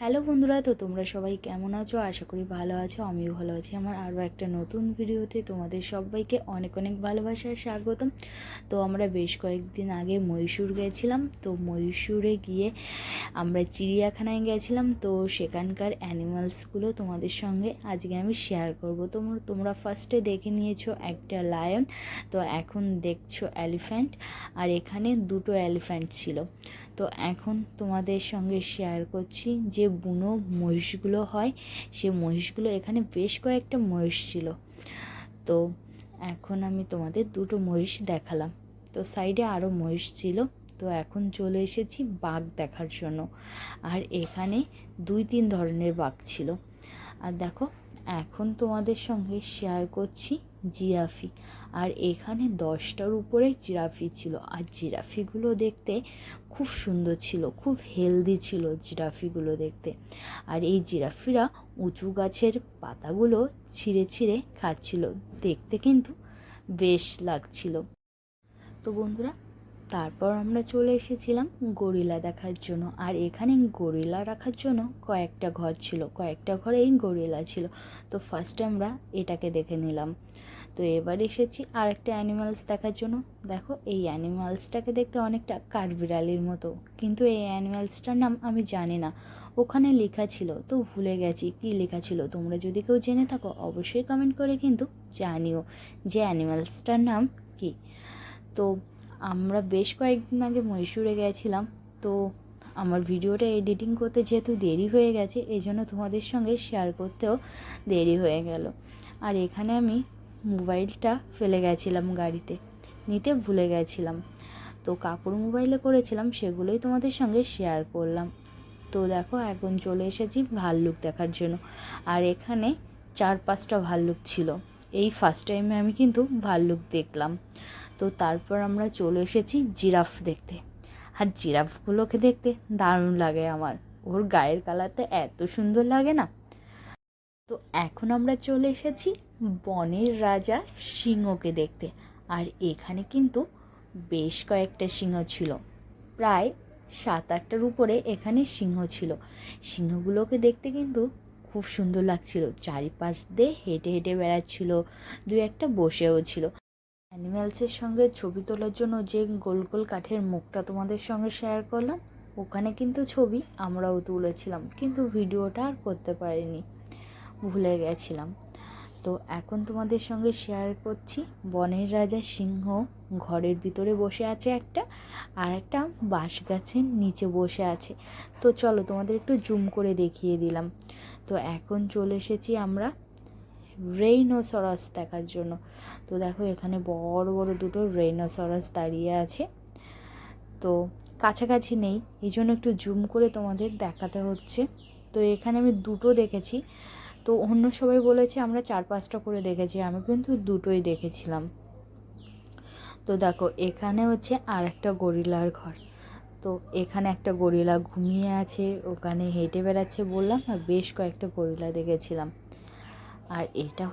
Hello বন্ধুরা, তো তোমরা সবাই কেমন আছো? আশা করি ভালো আছো। আমিও ভালো আছি। আমার আরও একটা নতুন ভিডিওতে তোমাদের সবাইকে অনেক অনেক ভালোবাসার স্বাগতম। তো আমরা বেশ কয়েকদিন আগে মহীশূর গেছিলাম। তো মহীশূরে গিয়ে আমরা চিড়িয়াখানায় গেছিলাম। তো সেখানকার অ্যানিমালসগুলো তোমাদের সঙ্গে আজকে আমি শেয়ার করব। তোমরা ফার্স্টে দেখে নিয়েছো একটা লায়ন, তো এখন দেখছো এলিফ্যান্ট, আর এখানে দুটো এলিফ্যান্ট ছিল। তো এখন তোমাদের সঙ্গে শেয়ার করছি যে বুনো মহিষগুলো হয়, সে মহিষগুলো এখানে বেশ কয়েকটা মহিষ ছিল। তো এখন আমি তোমাদের দুটো মহিষ দেখালাম। তো সাইডে আরও মহিষ ছিল। তো এখন চলে এসেছি বাঘ দেখার জন্য। আর এখানে 2-3 ধরনের বাঘ ছিল। আর দেখো, এখন তোমাদের সঙ্গে শেয়ার করছি জিরাফি। আর এখানে 10টার উপরে জিরাফি ছিল। আর জিরাফিগুলো দেখতে খুব সুন্দর ছিল, খুব হেলদি ছিল জিরাফিগুলো দেখতে। আর এই জিরাফিরা উঁচু গাছের পাতাগুলো ছিঁড়ে ছিঁড়ে খাচ্ছিল, দেখতে কিন্তু বেশ লাগছিল। তো বন্ধুরা, তারপর আমরা চলে এসেছিলাম গরিলা দেখার জন্য। আর এখানে গরিলা রাখার জন্য কয়েকটা ঘর ছিল, কয়েকটা ঘরেই গরিলা ছিল। তো ফার্স্টে আমরা এটাকে দেখে নিলাম। তো এবার এসেছি আর একটা অ্যানিমালস দেখার জন্য। দেখো, এই অ্যানিমালসটাকে দেখতে অনেকটা কাঠবিড়ালির মতো, কিন্তু এই অ্যানিমালসটার নাম আমি জানি না। ওখানে লেখা ছিল, তো ভুলে গেছি কী লেখা ছিল। তোমরা যদি কেউ জেনে থাকো অবশ্যই কমেন্ট করে কিন্তু জানিও যে অ্যানিমালসটার নাম কী। তো আমরা বেশ কয়েকদিন আগে মহীশূরে গেছিলাম। তো আমার ভিডিওটা এডিটিং করতে যেহেতু দেরি হয়ে গেছে, এই জন্য তোমাদের সঙ্গে শেয়ার করতেও দেরি হয়ে গেল। আর এখানে আমি মোবাইলটা ফেলে গেছিলাম, গাড়িতে নিতে ভুলে গেছিলাম। তো কাপড় মোবাইলে করেছিলাম, সেগুলোই তোমাদের সঙ্গে শেয়ার করলাম। তো দেখো, এখন চলে এসেছি ভাল্লুক দেখার জন্য। আর এখানে 4-5টা ভাল্লুক ছিল। এই ফার্স্ট টাইমে আমি কিন্তু ভাল্লুক দেখলাম। তো তারপর আমরা চলে এসেছি জিরাফ দেখতে। আর জিরাফগুলোকে দেখতে দারুণ লাগে আমার। ওর গায়ের কালারটা এত সুন্দর লাগে না। তো এখন আমরা চলে এসেছি বনের রাজা সিংহকে দেখতে। আর এখানে কিন্তু বেশ কয়েকটা সিংহ ছিল, প্রায় 7-8টার উপরে এখানে সিংহ ছিল। সিংহগুলোকে দেখতে কিন্তু খুব সুন্দর লাগছিল। চারিপাশ দিয়ে হেঁটে হেঁটে বেড়াচ্ছিল, 2-1টা বসেও ছিল। অ্যানিম্যালসের সঙ্গে ছবি তোলার জন্য যে গোল গোল কাঠের মুখটা তোমাদের সঙ্গে শেয়ার করলাম, ওখানে কিন্তু ছবি আমরাও তুলেছিলাম, কিন্তু ভিডিওটা আর করতে পারিনি, ভুলে গেছিলাম। তো এখন তোমাদের সঙ্গে শেয়ার করছি বনের রাজা সিংহ ঘরের ভিতরে বসে আছে একটা, আর একটা বাঁশ গাছের নিচে বসে আছে। তো চলো তোমাদের একটু জুম করে দেখিয়ে দিলাম। তো এখন চলে এসেছি আমরা রেইনোসরাস দেখার জন্য। তো দেখো, এখানে বড় বড় দুটো রেইনোসরাস দাঁড়িয়ে আছে। তো কাছাকাছি নেই, এই জন্য একটু জুম করে তোমাদের দেখাতে হচ্ছে। তো এখানে আমি দুটো দেখেছি। তো অন্য সবাই বলেছে আমরা 4-5টা করে দেখেছি, আমি কিন্তু দুটোই দেখেছিলাম। তো দেখো, এখানে হচ্ছে আর একটা গরিলার ঘর। তো এখানে একটা গরিলা ঘুমিয়ে আছে, ওখানে হেঁটে বেড়াচ্ছে বললাম, আর বেশ কয়েকটা গরিলা দেখেছিলাম। আর এটা